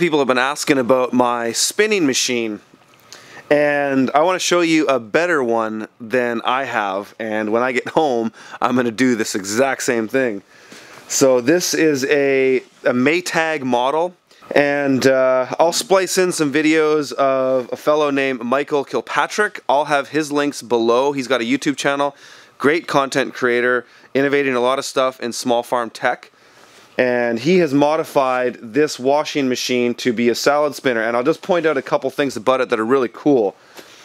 people have been asking about my spinning machine, and I want to show you a better one than I have, and when I get home I'm going to do this exact same thing. So this is a Maytag model, and I'll splice in some videos of a fellow named Michael Kilpatrick. I'll have his links below. He's got a YouTube channel, great content creator, innovating a lot of stuff in small farm tech. And he has modified this washing machine to be a salad spinner, and I'll just point out a couple things about it that are really cool.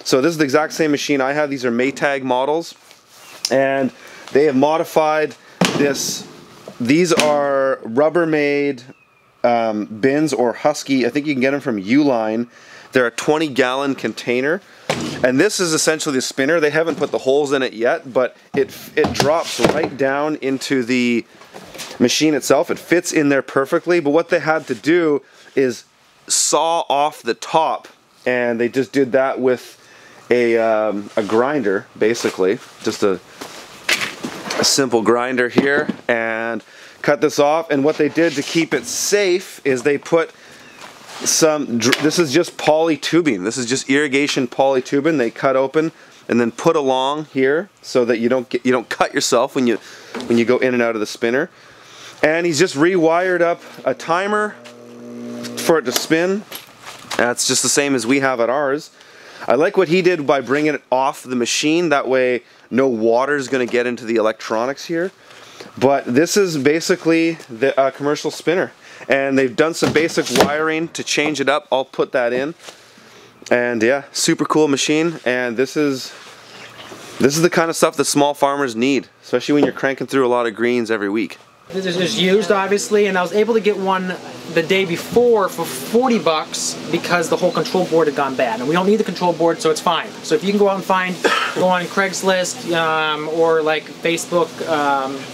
So this is the exact same machine I have. These are Maytag models, and they have modified this. These are Rubbermaid bins, or Husky. I think you can get them from Uline. They're a 20-gallon container, and this is essentially the spinner. They haven't put the holes in it yet, but it drops right down into the machine itself. It fits in there perfectly, but what they had to do is saw off the top, and they just did that with a grinder, basically. Just a simple grinder here, and cut this off. And what they did to keep it safe is they put some, this is just poly tubing. This is just irrigation poly tubing. They cut open and then put along here so that you don't cut yourself when you go in and out of the spinner. And he's just rewired up a timer for it to spin. That's just the same as we have at ours. I like what he did by bringing it off the machine. That way no water is going to get into the electronics here. But this is basically the commercial spinner. And they've done some basic wiring to change it up. I'll put that in. And yeah, super cool machine. And this is the kind of stuff that small farmers need, especially when you're cranking through a lot of greens every week. This is used, obviously, and I was able to get one the day before for 40 bucks because the whole control board had gone bad. And we don't need the control board, so it's fine. So if you can go out and go on Craigslist or like Facebook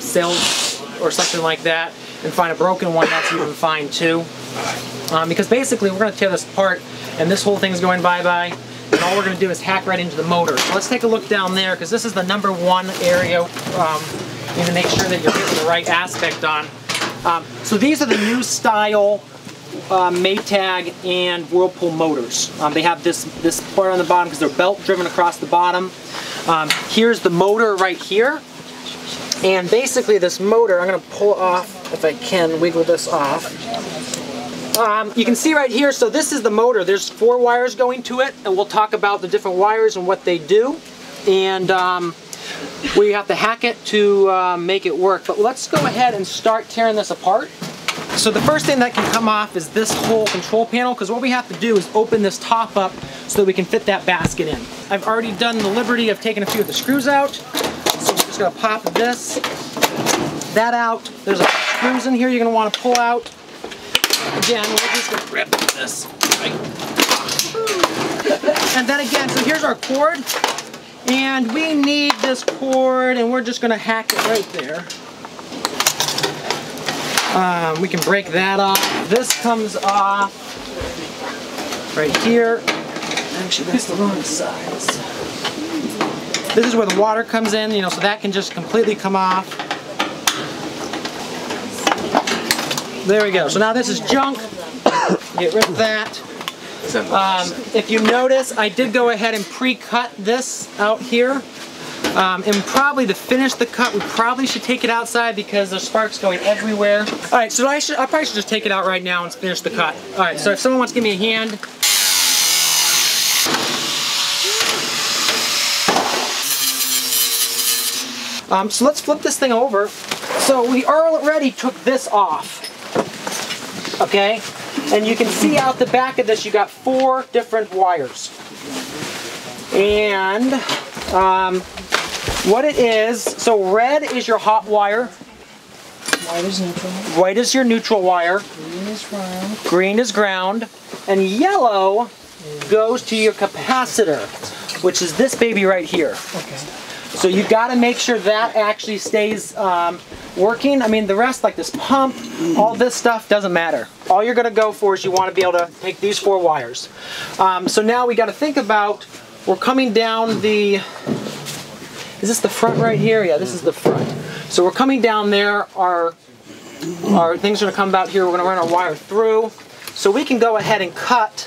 sales or something like that and find a broken one, that's even fine too. Because basically we're going to tear this apart, and this whole thing's going bye-bye. And all we're going to do is hack right into the motor. So let's take a look down there, because this is the #1 area. You need to make sure that you're getting the right aspect on. So these are the new style Maytag and Whirlpool motors. They have this part on the bottom because they're belt driven across the bottom. Here's the motor right here. And basically this motor, I'm going to pull off, if I can, wiggle this off. You can see right here, so this is the motor. There's 4 wires going to it, and we'll talk about the different wires and what they do. And we have to hack it to make it work. But let's go ahead and start tearing this apart. So the first thing that can come off is this whole control panel, because what we have to do is open this top up so that we can fit that basket in. I've already done the liberty of taking a few of the screws out. So we're just going to pop that out. There's a few screws in here you're going to want to pull out. Again, we're just going to rip this. Right? And then again, so here's our cord. And we need this cord, and we're just going to hack it right there. We can break that off. This comes off right here. Actually, that's the wrong size. This is where the water comes in, so that can just completely come off. There we go. So now this is junk. Get rid of that. If you notice, I did go ahead and pre-cut this out here. And probably to finish the cut, we probably should take it outside because there's sparks going everywhere. Alright, so I probably should just take it out right now and finish the cut. Alright, so if someone wants to give me a hand. So let's flip this thing over. So we already took this off. Okay? And you can see out the back of this, you got 4 different wires. And what it is, so red is your hot wire. White is neutral. White is your neutral wire. Green is ground. Green is ground. And yellow goes to your capacitor, which is this baby right here. Okay. So you've got to make sure that actually stays working. I mean, the rest, like this pump, all this stuff, doesn't matter. All you're going to go for is you want to be able to take these 4 wires. So now we got to think about, we're coming down the, is this the front right here? Yeah, this is the front. So we're coming down there, our things are going to come about here, we're going to run our wire through. So we can go ahead and cut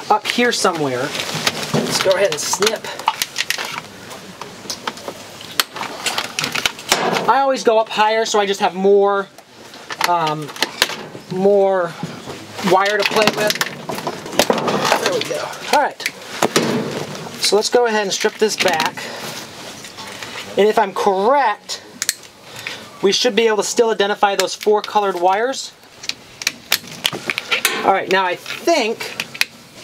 up here somewhere. Let's go ahead and snip. I always go up higher so I just have more wire to play with. There we go. Alright. So let's go ahead and strip this back. And if I'm correct, we should be able to still identify those 4 colored wires. Alright, now I think,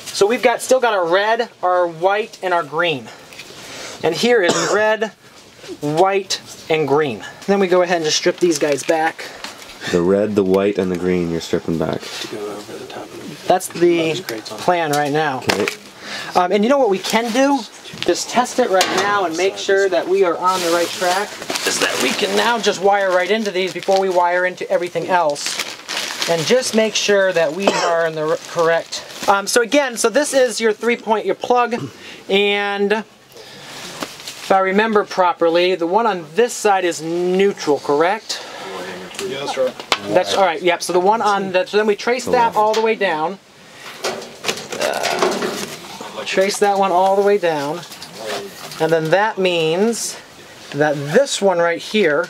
so we've still got our red, our white, and our green. And here is red, white, and green. Then we go ahead and just strip these guys back. The red, the white, and the green you're stripping back. That's the plan right now. Okay. And you know what we can do? Just test it right now and make sure that we are on the right track. Is that we can now just wire right into these before we wire into everything else. And just make sure that we are in the correct. So again, so this is your 3-point, your plug. And if I remember properly, the one on this side is neutral, correct? Yeah, that's right. That's all right. Yep. So the one on that. So then we trace that all the way down. Trace that one all the way down, and then that means that this one right here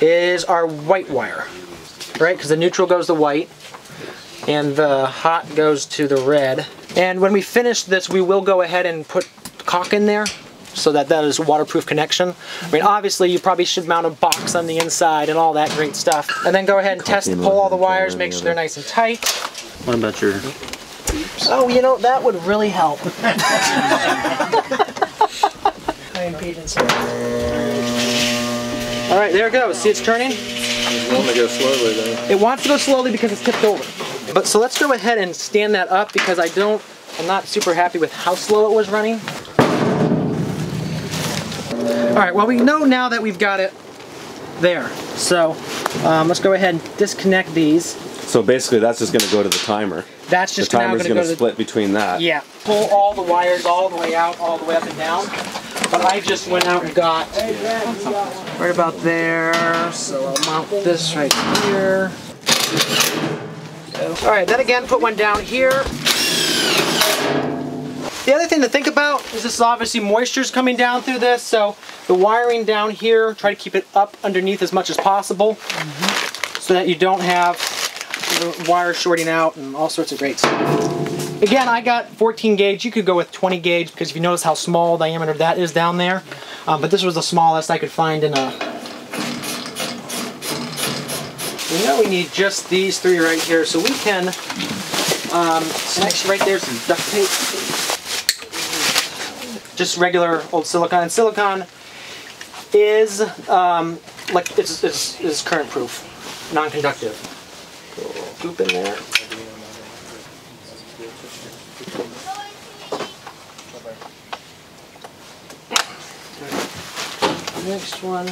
is our white wire, right? Because the neutral goes to white, and the hot goes to the red. And when we finish this, we will go ahead and put caulk in there, so that is a waterproof connection. I mean, obviously, you probably should mount a box on the inside and all that great stuff. And then go ahead and pull all the wires, make sure they're nice and tight. What about your... Oh, you know, that would really help. All right, there it goes. See, it's turning? It wants to go slowly, though. It wants to go slowly because it's tipped over. But so let's go ahead and stand that up because I'm not super happy with how slow it was running. All right, well, we know now that we've got it there. So let's go ahead and disconnect these. So basically that's just going to go to the timer. That's just the timer's now going to split between that. Yeah. Pull all the wires all the way out, all the way up and down. But I just went out and got right about there. So I'll mount this right here. All right, then again, put one down here. The other thing to think about is this is obviously moisture's coming down through this, so the wiring down here, try to keep it up underneath as much as possible so that you don't have the wire shorting out and all sorts of great stuff. Again, I got 14 gauge. You could go with 20 gauge because if you notice how small diameter that is down there. But this was the smallest I could find in a... We know we need just these 3 right here, so we can connect right there some duct tape. Just regular old silicone. And silicone is like it's current proof, non-conductive. Goop in there. Next one.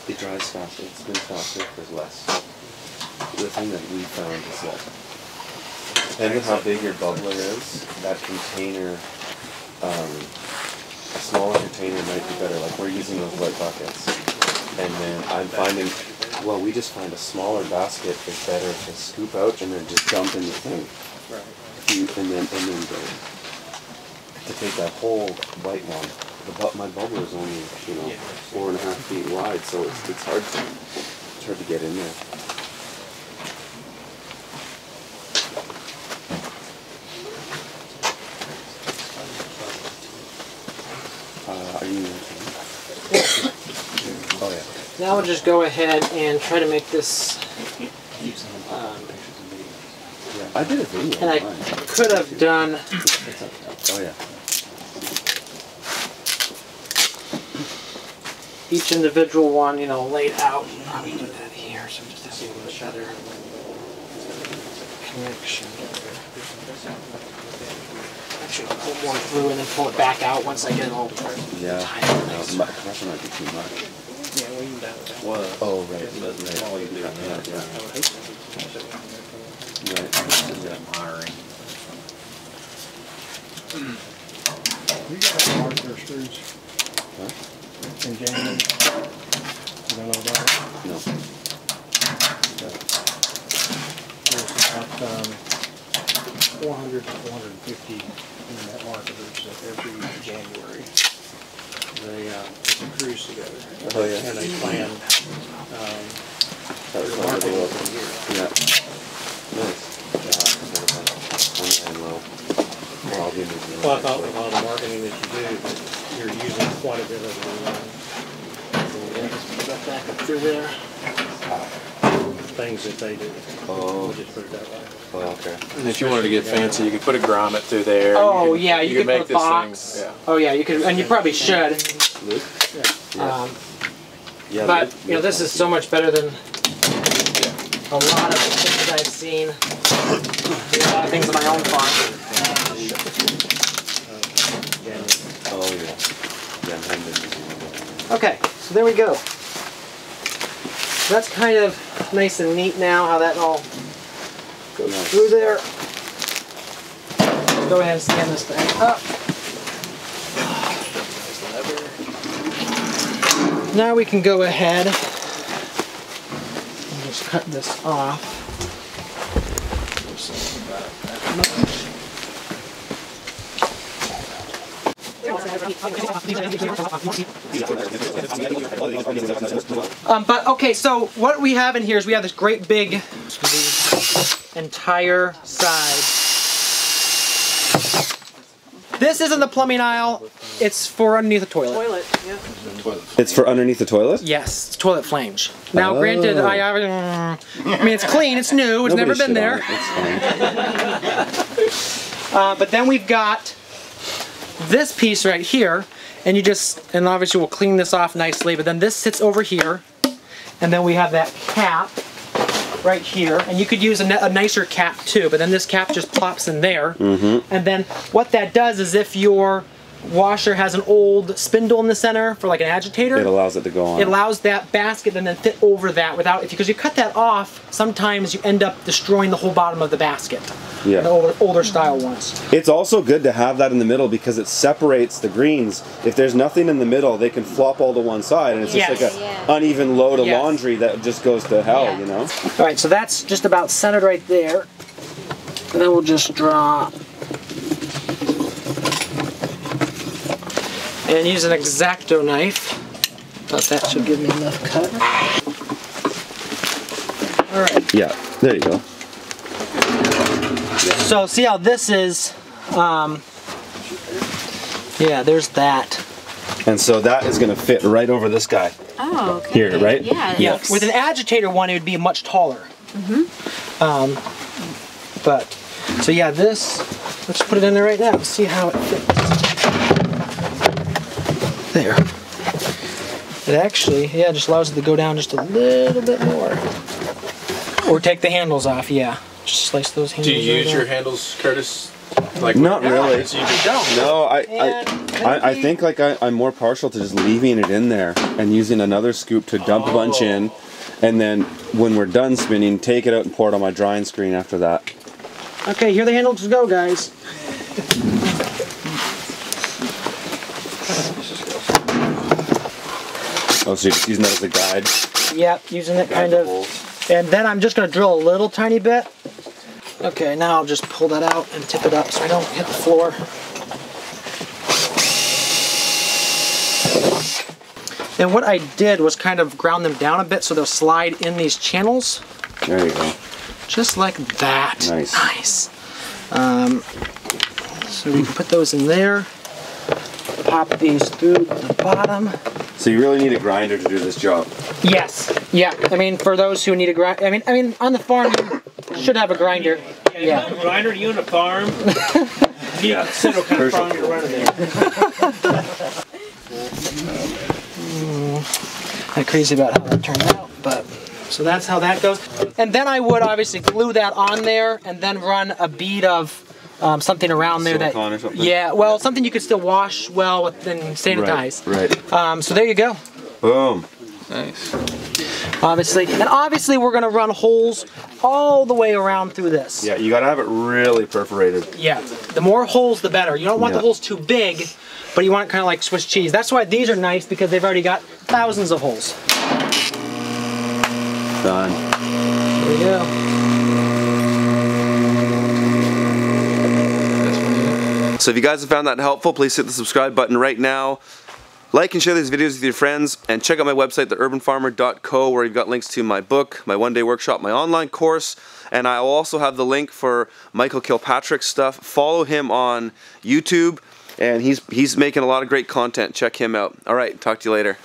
It dries faster, it spins faster, there's less. The thing that we found is that, depending on how big your bubbler is, that container, a smaller container might be better, like we're using those white buckets. And then I'm finding, well, we just find a smaller basket is better to scoop out and then just dump in the thing. And then to take that whole white one. My bubbler is only, 4.5 feet wide, so it's hard to get in there. Are you? Oh yeah. Now we'll just go ahead and try to make this. I did a video. And I could have done. Oh yeah. Each individual one, you know, laid out. Probably do that here, so just to see a little better connection. Actually, I'll pull more through and then pull it back out once I get it all tight. Yeah. No, pressure might be too much. Yeah, well, you know. What? Oh right. Right. Wiring. You got marker screws. Huh? Ingenious. You don't know about it? No. There's about 400 to 450 internet marketers that every January they put a cruise together. Oh yeah. And they plan That was their marketing for the year. Yeah. Nice. Online low. Well, I thought with all the marketing that you do, you're using quite a bit of the Just put that back up through there. things that they do. Oh. We'll just put it that way. Oh, okay. And if you wanted to get fancy, you could put a grommet through there. Oh, you yeah, you could make put a this box. thing. Yeah. Oh, yeah, you could, and you probably should. Luke? Yeah. Yeah. But, Luke- you know, this is so much better than a lot of the things I've seen. A lot of things on my own farm. Oh yeah. Yeah, I'm busy. Okay, so there we go. So that's kind of nice and neat now, how that all goes Nice. through there. Let's go ahead and stand this thing up. Now we can go ahead and just cut this off. But okay, so what we have in here is we have this great big entire side. This isn't the plumbing aisle, it's for underneath the toilet. It's for underneath the toilet? Yes, it's toilet flange. Now granted, I mean it's clean, it's new, it's never been there. But then we've got this piece right here, and and obviously we'll clean this off nicely, but then this sits over here, and then we have that cap right here, and you could use a nicer cap too, but then this cap just plops in there, and then what that does is if your washer has an old spindle in the center for like an agitator, It allows it to go on. it allows that basket to then fit over that without, because you cut that off, sometimes you end up destroying the whole bottom of the basket. Yeah. The older style ones. It's also good to have that in the middle because it separates the greens. If there's nothing in the middle, they can flop all to one side, and it's just Yes. like an uneven load of Yes. laundry that just goes to hell, you know? All right, so that's just about centered right there. And then we'll just draw. And use an X-Acto knife. But that should give me enough cut. All right. Yeah, there you go. So see how this is, yeah, there's that. And so that is going to fit right over this guy. Oh, okay. Here, right? Yeah. Yeah, with an agitator one, it would be much taller. But, so yeah, this, let's put it in there right now, see how it fits. There. It actually, yeah, just allows it to go down just a little bit more. Or take the handles off, yeah. Just slice those handles. Do you use right your out. handles, Curtis? Like Not really. You just don't. No, I And think like I'm more partial to just leaving it in there and using another scoop to dump a bunch in, and then when we're done spinning, take it out and pour it on my drying screen after that. Okay, here the handles go, guys. Oh, so you're just using that as a guide? Yep, using it kind of. And then I'm just going to drill a little tiny bit. Okay, now I'll just pull that out and tip it up so I don't hit the floor. And what I did was kind of ground them down a bit so they'll slide in these channels. There you go. Just like that. Nice. Nice. So we can put those in there. pop these through the bottom. So you really need a grinder to do this job. Yes. Yeah. I mean, for those who need a grind, I mean, on the farm you should have a grinder. Yeah. A grinder, you on a farm. Yeah. Sit what kind of farm you're running there. Not crazy about how that turned out, but so that's how that goes. And then I would obviously glue that on there, and then run a bead of something around there Silicone or something? Yeah, well, something you could still wash well and sanitize. Right. So there you go. Boom. Nice. Obviously we're gonna run holes all the way around through this. Yeah, you gotta have it really perforated. Yeah, the more holes the better. You don't want the holes too big, but you want it kind of like Swiss cheese. That's why these are nice, because they've already got thousands of holes. Done. There we go. So if you guys have found that helpful, please hit the subscribe button right now. Like and share these videos with your friends, and check out my website, theurbanfarmer.co, where you've got links to my book, my one-day workshop, my online course, and I will also have the link for Michael Kilpatrick's stuff. Follow him on YouTube, and he's making a lot of great content. Check him out. All right, talk to you later.